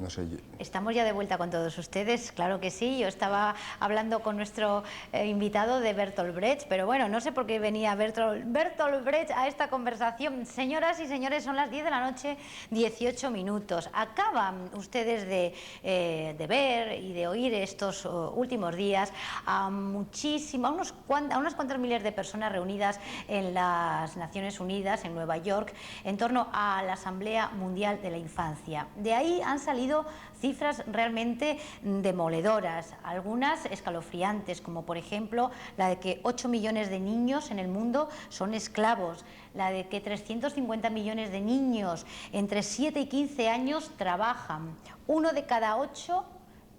no sé. Estamos ya de vuelta con todos ustedes, claro que sí. Yo estaba hablando con nuestro invitado de Bertolt Brecht, pero bueno, no sé por qué venía Bertolt Brecht a esta conversación. Señoras y señores, son las 10 de la noche, 18 minutos. Acaban ustedes de ver y de oír estos últimos días a unas cuantas miles de personas reunidas en las Naciones Unidas, en Nueva York, en torno a la Asamblea Mundial de la Infancia. De ahí han salido cifras realmente demoledoras, algunas escalofriantes, como por ejemplo la de que 8 millones de niños en el mundo son esclavos, la de que 350 millones de niños entre 7 y 15 años trabajan, 1 de cada 8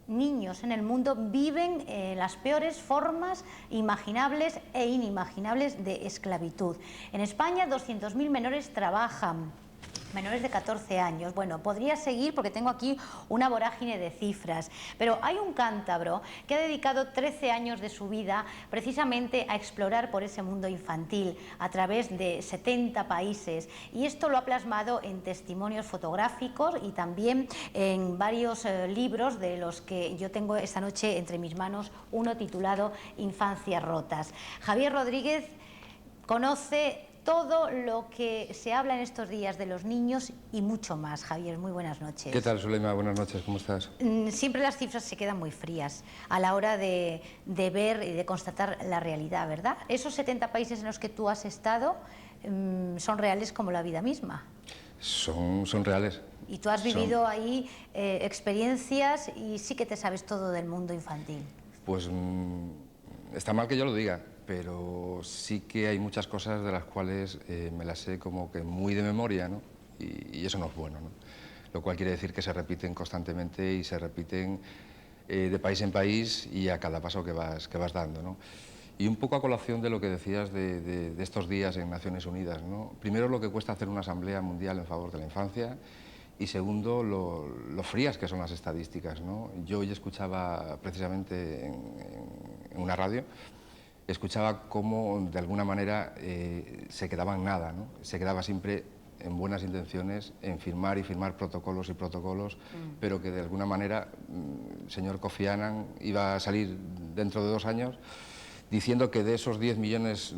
niños en el mundo viven las peores formas imaginables e inimaginables de esclavitud. En España 200.000 menores trabajan, menores de 14 años. Bueno, podría seguir porque tengo aquí una vorágine de cifras, pero hay un cántabro que ha dedicado 13 años de su vida precisamente a explorar por ese mundo infantil a través de 70 países, y esto lo ha plasmado en testimonios fotográficos y también en varios libros, de los que yo tengo esta noche entre mis manos uno titulado Infancias rotas. Javier Rodríguez conoce todo lo que se habla en estos días de los niños y mucho más. Javier, muy buenas noches. ¿Qué tal, Zuleima? Buenas noches, ¿cómo estás? Siempre las cifras se quedan muy frías a la hora de ver y de constatar la realidad, ¿verdad? Esos 70 países en los que tú has estado son reales como la vida misma. Son reales. Y tú has vivido ahí experiencias y sí que te sabes todo del mundo infantil. Pues está mal que yo lo diga, pero sí que hay muchas cosas de las cuales me las sé como que muy de memoria, ¿no? Y eso no es bueno, ¿no? Lo cual quiere decir que se repiten constantemente y se repiten de país en país y a cada paso que vas dando, ¿no? Y un poco a colación de lo que decías de estos días en Naciones Unidas, ¿no? Primero, lo que cuesta hacer una asamblea mundial en favor de la infancia, y segundo, lo frías que son las estadísticas, ¿no? Yo hoy escuchaba precisamente en una radio, escuchaba cómo de alguna manera se quedaba en nada, ¿no? Se quedaba siempre en buenas intenciones, en firmar y firmar protocolos y protocolos, pero que de alguna manera el señor Kofi Annan iba a salir dentro de 2 años diciendo que de esos 10 millones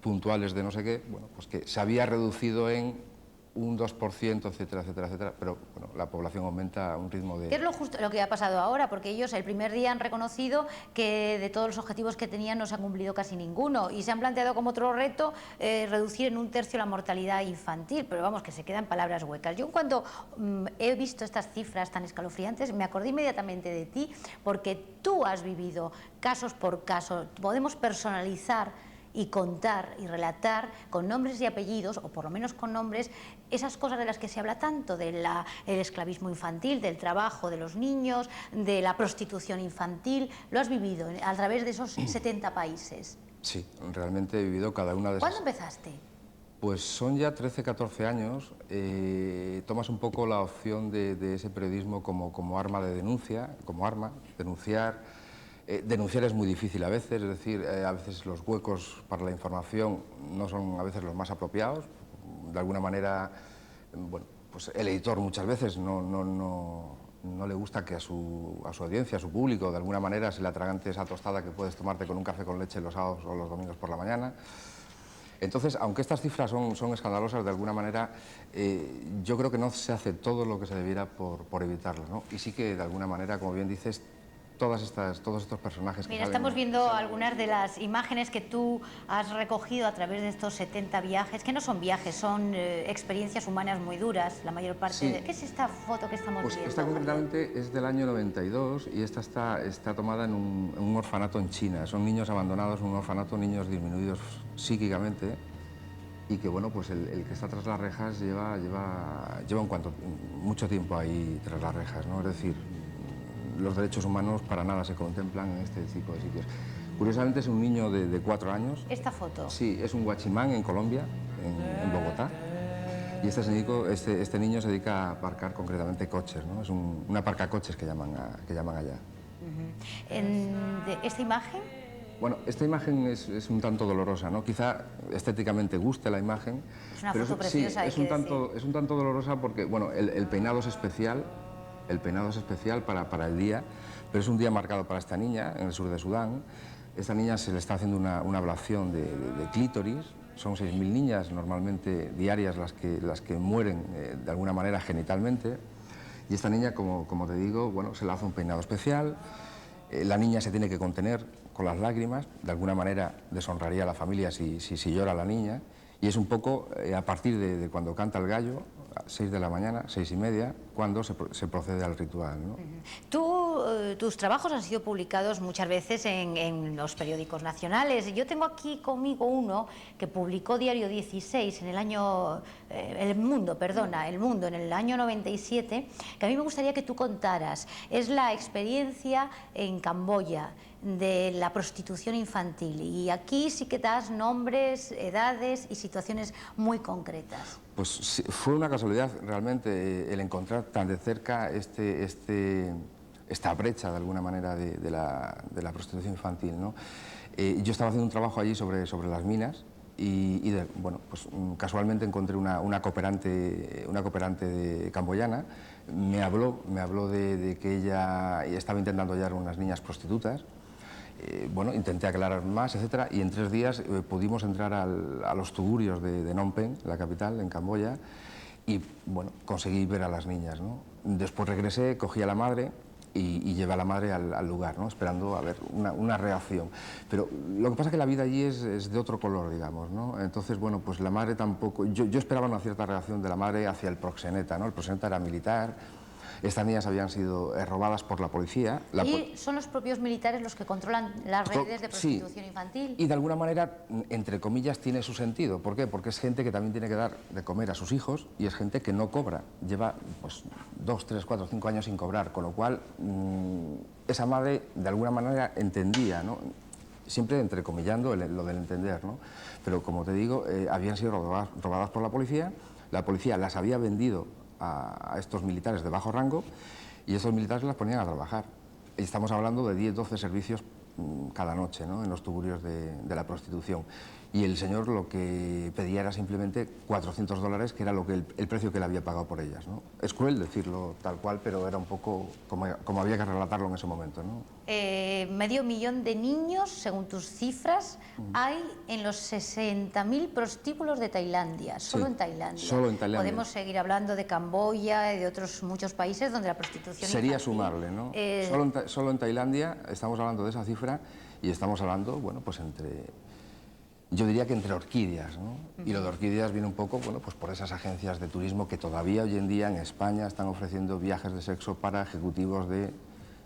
puntuales de no sé qué, bueno, pues que se había reducido en un 2%, etcétera, etcétera, etcétera, pero bueno, la población aumenta a un ritmo de... ¿Qué es lo que ha pasado ahora? Porque ellos el primer día han reconocido que de todos los objetivos que tenían no se han cumplido casi ninguno, y se han planteado como otro reto reducir en 1/3 la mortalidad infantil, pero vamos, que se quedan palabras huecas. Yo cuando he visto estas cifras tan escalofriantes me acordé inmediatamente de ti, porque tú has vivido casos por caso. Podemos personalizar y contar y relatar con nombres y apellidos, o por lo menos con nombres, esas cosas de las que se habla tanto, del esclavismo infantil, del trabajo de los niños, de la prostitución infantil. Lo has vivido a través de esos 70 países. Sí, realmente he vivido cada una de esas... ¿Cuándo empezaste? Pues son ya 13, 14 años. Tomas un poco la opción de ese periodismo como arma de denuncia, denunciar. Denunciar es muy difícil a veces, es decir, a veces los huecos para la información no son a veces los más apropiados. De alguna manera, bueno, pues el editor muchas veces no le gusta que a su audiencia, a su público, de alguna manera se le atragante esa tostada que puedes tomarte con un café con leche los sábados o los domingos por la mañana. Entonces, aunque estas cifras son escandalosas, de alguna manera, yo creo que no se hace todo lo que se debiera por evitarlo, ¿no? Y sí que, de alguna manera, como bien dices, todos estos personajes que Mira, salen, estamos viendo algunas de las imágenes que tú has recogido a través de estos 70 viajes, que no son viajes, son experiencias humanas muy duras, la mayor parte. Sí. ¿Qué es esta foto que estamos Pues viendo? esta concretamente es del año 92 y esta está tomada en un orfanato en China. Son niños abandonados en un orfanato, niños disminuidos psíquicamente, y que, bueno, pues el que está tras las rejas lleva mucho tiempo ahí tras las rejas, ¿no? Es decir, los derechos humanos para nada se contemplan en este tipo de sitios. Curiosamente es un niño de 4 años. ¿Esta foto? Sí, es un guachimán en Colombia, en Bogotá. Y este niño se dedica a aparcar concretamente coches, ¿no? Es una aparcacoches que llaman allá. ¿Esta imagen? Bueno, esta imagen es un tanto dolorosa, ¿no? Quizá estéticamente guste la imagen. Es una foto preciosa, sí, es un tanto dolorosa porque, bueno, el peinado es especial. El peinado es especial para el día, pero es un día marcado para esta niña en el sur de Sudán. Esta niña se le está haciendo una ablación de clítoris. Son 6.000 niñas normalmente diarias las que mueren de alguna manera genitalmente. Y esta niña, como te digo, bueno, se le hace un peinado especial. La niña se tiene que contener con las lágrimas. De alguna manera deshonraría a la familia si llora la niña. Y es un poco a partir de cuando canta el gallo, a 6 de la mañana, 6:30, cuando se procede al ritual, ¿no? Tus trabajos han sido publicados muchas veces en los periódicos nacionales. Yo tengo aquí conmigo uno que publicó Diario 16 en el año... El Mundo en el año 97, que a mí me gustaría que tú contaras. Es la experiencia en Camboya de la prostitución infantil, y aquí sí que das nombres, edades y situaciones muy concretas. Pues sí, fue una casualidad realmente el encontrar tan de cerca esta brecha de alguna manera de la prostitución infantil, ¿no? Yo estaba haciendo un trabajo allí sobre las minas bueno, pues casualmente encontré una cooperante camboyana. Me habló de que ella estaba intentando hallar unas niñas prostitutas. Bueno, intenté aclarar más, etcétera, y en 3 días pudimos entrar a los tugurios de Phnom Penh, la capital, en Camboya, y bueno, conseguí ver a las niñas, ¿no? Después regresé, cogí a la madre y llevé a la madre al lugar, ¿no? Esperando a ver una reacción. Pero lo que pasa es que la vida allí es de otro color, digamos, ¿no? Entonces, bueno, pues la madre tampoco... Yo esperaba una cierta reacción de la madre hacia el proxeneta, ¿no? El proxeneta era militar. Estas niñas habían sido robadas por la policía. ¿Y son los propios militares los que controlan las redes de prostitución sí, infantil? Y de alguna manera, entre comillas, tiene su sentido. ¿Por qué? Porque es gente que también tiene que dar de comer a sus hijos y es gente que no cobra. Lleva pues, 2, 3, 4, 5 años sin cobrar, con lo cual esa madre de alguna manera entendía, ¿no? Siempre entrecomillando lo del entender, ¿no? Pero como te digo, habían sido robadas por la policía las había vendido a estos militares de bajo rango y estos militares las ponían a trabajar. Y estamos hablando de 10, 12 servicios cada noche, ¿no? En los tugurios de la prostitución. Y el señor lo que pedía era simplemente $400, que era el precio que le había pagado por ellas, ¿no? Es cruel decirlo tal cual, pero era un poco como había que relatarlo en ese momento, ¿no? Medio millón de niños, según tus cifras, hay en los 60.000 prostíbulos de Tailandia, solo Sí, en Tailandia. solo en Tailandia. Podemos seguir hablando de Camboya y de otros muchos países donde la prostitución sería infantil, sumarle, ¿no? Solo en Tailandia estamos hablando de esa cifra y estamos hablando, bueno, pues yo diría que entre orquídeas, ¿no? Y lo de orquídeas viene un poco, bueno, pues por esas agencias de turismo que todavía hoy en día en España están ofreciendo viajes de sexo para ejecutivos de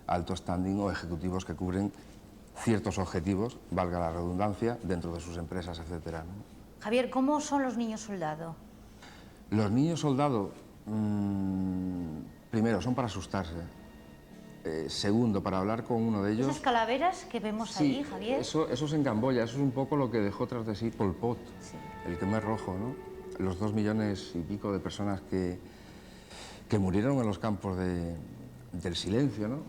alto standing o ejecutivos que cubren ciertos objetivos, valga la redundancia, dentro de sus empresas, etcétera, ¿no? Javier, ¿cómo son los niños soldado? Los niños soldado, primero, son para asustarse. Segundo, para hablar con uno de ellos... Esas calaveras que vemos sí, ahí, Javier. Eso es en Camboya, eso es un poco lo que dejó tras de sí Pol Pot, Sí. el Khmer Rojo, ¿no? Los 2 millones y pico de personas que murieron en los campos del silencio, ¿no?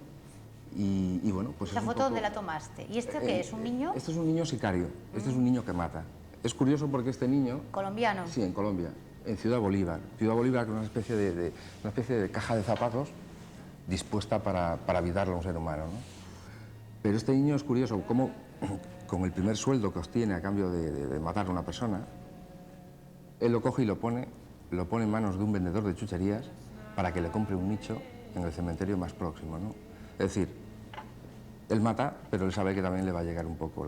Y bueno, pues ¿Esa es un foto poco... dónde la tomaste? ¿Y este qué es, un niño? Este es un niño sicario, este es un niño que mata. Es curioso porque este niño... ¿Colombiano? Sí, en Colombia, en Ciudad Bolívar. Ciudad Bolívar, que es una especie de caja de zapatos dispuesta para evitarlo a un ser humano, ¿no? Pero este niño es curioso, cómo con el primer sueldo que obtiene a cambio de matar a una persona, él lo coge y lo pone en manos de un vendedor de chucherías para que le compre un nicho en el cementerio más próximo, ¿no? Es decir, él mata, pero él sabe que también le va a llegar un poco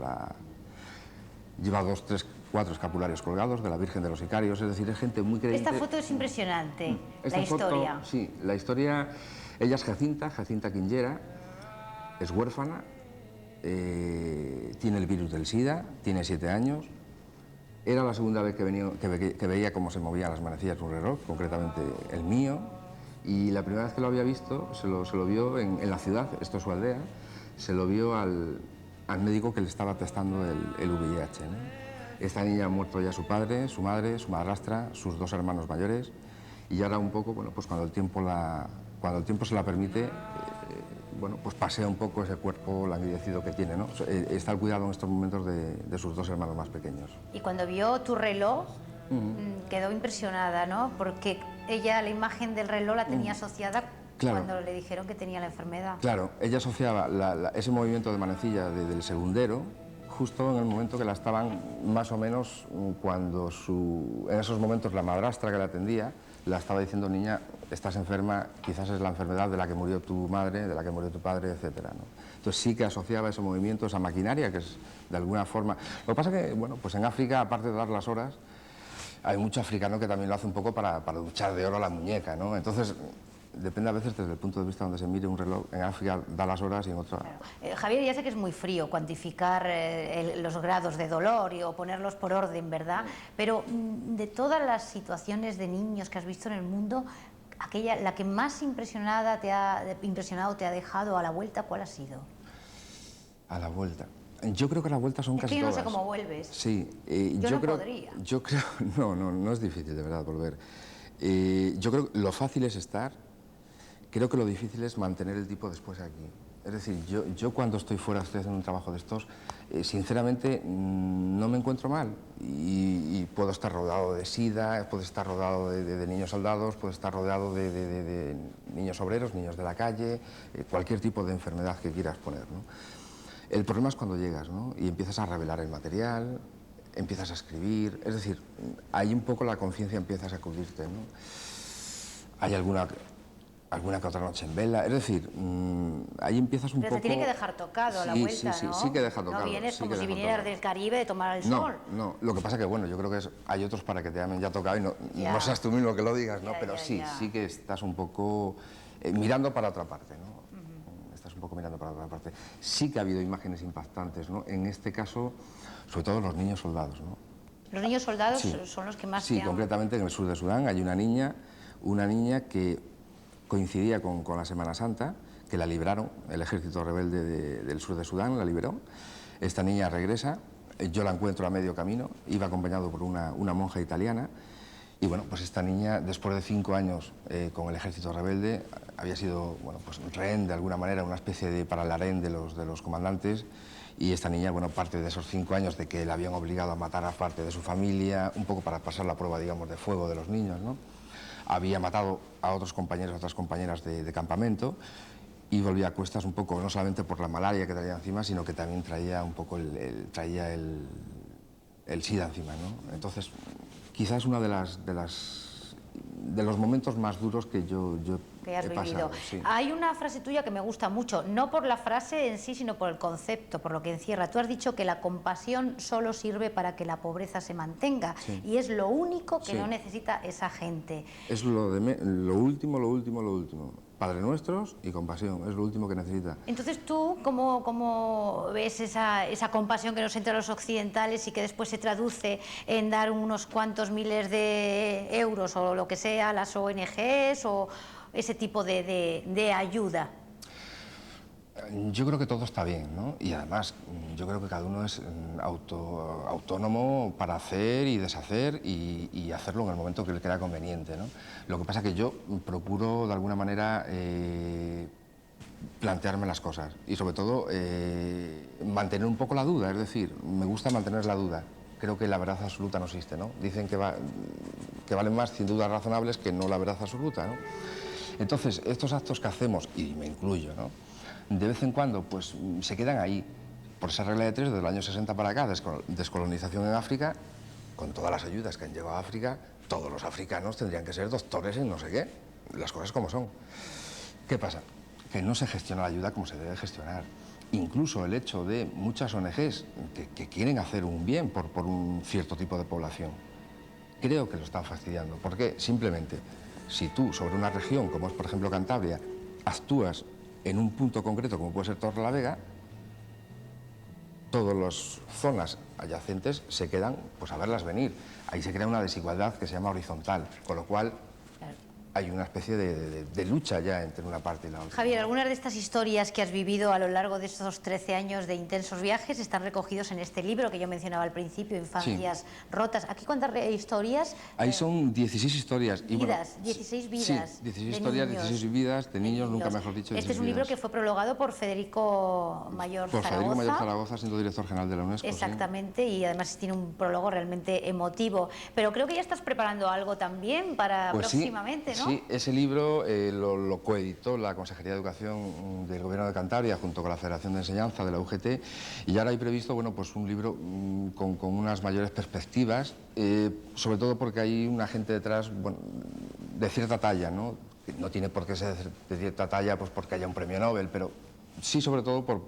Lleva 2, 3, 4 escapularios colgados de la Virgen de los Sicarios, es decir, es gente muy creyente. Esta foto es impresionante, Esta la historia. Foto, sí, la historia... Ella es Jacinta Quinllera, es huérfana, tiene el virus del SIDA, tiene 7 años. Era la segunda vez que veía cómo se movían las manecillas de un reloj, concretamente el mío, y la primera vez que lo había visto se lo vio en la ciudad, esto es su aldea, se lo vio al médico que le estaba testando el VIH, ¿no? Esta niña ha muerto ya su padre, su madre, su madrastra, sus 2 hermanos mayores, y ahora un poco, bueno, pues cuando el tiempo se la permite, bueno, pues pasea un poco ese cuerpo languidecido que tiene, ¿no? Está al cuidado en estos momentos de sus 2 hermanos más pequeños. Y cuando vio tu reloj, quedó impresionada, ¿no? Porque ella la imagen del reloj la tenía asociada Claro. cuando le dijeron que tenía la enfermedad. Claro, ella asociaba ese movimiento de manecilla del segundero justo en el momento que la estaban, más o menos, cuando en esos momentos la madrastra que la atendía la estaba diciendo: niña, estás enferma, quizás es la enfermedad de la que murió tu madre, de la que murió tu padre, etcétera, ¿no? Entonces sí que asociaba ese movimiento, esa maquinaria, que es de alguna forma... Lo que pasa es que, bueno, pues en África, aparte de dar las horas, hay mucho africano que también lo hace un poco para duchar de oro a la muñeca, ¿no? Entonces, depende a veces desde el punto de vista donde se mire un reloj. En África da las horas y en otra... Claro. Javier, ya sé que es muy frío cuantificar los grados de dolor o ponerlos por orden, ¿verdad? Pero de todas las situaciones de niños que has visto en el mundo, la que más impresionado te ha dejado a la vuelta, ¿cuál ha sido? A la vuelta. Yo creo que a la vuelta son casi yo no todas. sé cómo vuelves. Sí. Yo no podría. Yo creo... No es difícil, de verdad, volver. Yo creo que lo fácil es estar. Creo que lo difícil es mantener el tipo después aquí. Es decir, yo cuando estoy fuera, estoy haciendo un trabajo de estos, sinceramente no me encuentro mal. Y puedo estar rodeado de sida, puedo estar rodeado de niños soldados, puedo estar rodeado de niños obreros, niños de la calle, cualquier tipo de enfermedad que quieras poner, ¿no? El problema es cuando llegas, ¿no? Y empiezas a revelar el material, empiezas a escribir, es decir, ahí un poco la conciencia empieza a sacudirte, ¿no? Hay alguna que otra noche en vela, es decir, ahí empiezas un poco... Pero te tiene que dejar tocado a la vuelta, ¿no? Sí que deja tocado. No vienes como si vinieras del Caribe de tomar el sol. No, lo que pasa que, bueno, yo creo que hay otros para que te llamen ya tocado y no seas tú mismo que lo digas, ¿no? Pero sí que estás un poco mirando para otra parte, ¿no? Estás un poco mirando para otra parte. Sí que ha habido imágenes impactantes, ¿no? En este caso, sobre todo los niños soldados, ¿no? ¿Los niños soldados son los que más te han... concretamente en el sur de Sudán hay una niña que coincidía con la Semana Santa, que la libraron, el ejército rebelde del sur de Sudán la liberó. Esta niña regresa, yo la encuentro a medio camino, iba acompañado por una monja italiana, y bueno, pues esta niña, después de 5 años con el ejército rebelde, había sido, bueno, pues rehén de alguna manera, una especie de paralharén de los comandantes, y esta niña, bueno, parte de esos 5 años de que la habían obligado a matar a parte de su familia, un poco para pasar la prueba, digamos, de fuego de los niños, ¿no? Había matado a otros compañeros, a otras compañeras de campamento, y volvía a cuestas un poco, no solamente por la malaria que traía encima, sino que también traía un poco el SIDA encima, ¿no? Entonces, quizás uno de los momentos más duros que yo que has he vivido. pasado, sí. Hay una frase tuya que me gusta mucho, no por la frase en sí, sino por el concepto, por lo que encierra. Tú has dicho que la compasión solo sirve para que la pobreza se mantenga, y es lo único que no necesita esa gente. Es lo último. Padre Nuestros y compasión, es lo último que necesita. Entonces tú, ¿cómo ves esa compasión que nos entra a los occidentales y que después se traduce en dar unos cuantos miles de euros o lo que sea a las ONGs o ese tipo de ayuda? Yo creo que todo está bien, ¿no? Y además, yo creo que cada uno es autónomo para hacer y deshacer y hacerlo en el momento que le crea conveniente, ¿no? Lo que pasa es que yo procuro, de alguna manera, plantearme las cosas y, sobre todo, mantener un poco la duda. Es decir, me gusta mantener la duda. Creo que la verdad absoluta no existe, ¿no? Dicen que valen más 100 dudas razonables que no la verdad absoluta, ¿no? Entonces, estos actos que hacemos, y me incluyo, ¿no?, de vez en cuando, pues se quedan ahí. Por esa regla de 3, desde el año 60 para acá, descolonización en África, con todas las ayudas que han llegado a África, todos los africanos tendrían que ser doctores en no sé qué, las cosas como son. ¿Qué pasa? Que no se gestiona la ayuda como se debe gestionar. Incluso el hecho de muchas ONGs que quieren hacer un bien por un cierto tipo de población, creo que lo están fastidiando. ¿Por qué? Simplemente, si tú sobre una región, como es por ejemplo Cantabria, actúas en un punto concreto, como puede ser Torrelavega, todas las zonas adyacentes se quedan pues a verlas venir. Ahí se crea una desigualdad que se llama horizontal, con lo cual hay una especie de lucha ya entre una parte y la otra. Javier, algunas de estas historias que has vivido a lo largo de estos 13 años de intensos viajes están recogidos en este libro que yo mencionaba al principio, Infancias Rotas. ¿Aquí cuántas historias? Ahí son 16 historias. Y vidas, bueno, 16 vidas. Sí, 16 historias, niños, 16 vidas de niños, nunca mejor dicho. Este es un libro que fue prologado por Federico Mayor Zaragoza. Federico Mayor Zaragoza, siendo director general de la UNESCO. Exactamente, y además tiene un prólogo realmente emotivo. Pero creo que ya estás preparando algo también para próximamente, ¿no? ¿no? Sí, ese libro lo coeditó la Consejería de Educación del Gobierno de Cantabria junto con la Federación de Enseñanza de la UGT, y ahora hay previsto, bueno, pues un libro con unas mayores perspectivas, sobre todo porque hay una gente detrás, bueno, de cierta talla, ¿no? No tiene por qué ser de cierta talla pues porque haya un premio Nobel, pero sí, sobre todo por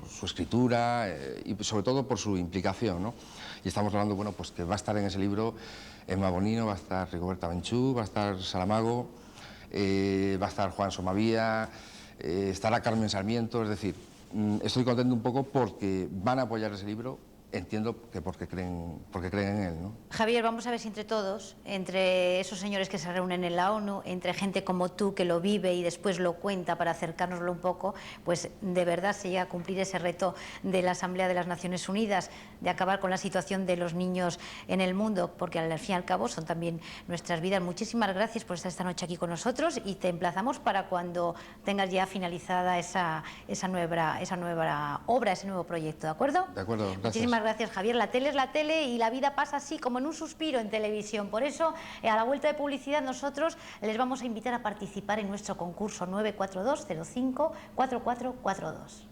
su escritura y sobre todo por su implicación, ¿no? Y estamos hablando, bueno, pues que va a estar en ese libro Emma Bonino, va a estar Rigoberta Benchú, va a estar Saramago, va a estar Juan Somavía, estará Carmen Sarmiento, es decir, estoy contento un poco porque van a apoyar ese libro. Entiendo que porque creen en él, ¿no? Javier, vamos a ver si entre todos, entre esos señores que se reúnen en la ONU, entre gente como tú que lo vive y después lo cuenta para acercárnoslo un poco, pues de verdad se llega a cumplir ese reto de la Asamblea de las Naciones Unidas, de acabar con la situación de los niños en el mundo, porque al fin y al cabo son también nuestras vidas. Muchísimas gracias por estar esta noche aquí con nosotros y te emplazamos para cuando tengas ya finalizada esa nueva obra, ese nuevo proyecto, ¿de acuerdo? De acuerdo, gracias. Muchísimas gracias, Javier. La tele es la tele y la vida pasa así como en un suspiro en televisión. Por eso, a la vuelta de publicidad, nosotros les vamos a invitar a participar en nuestro concurso 942 05 4442.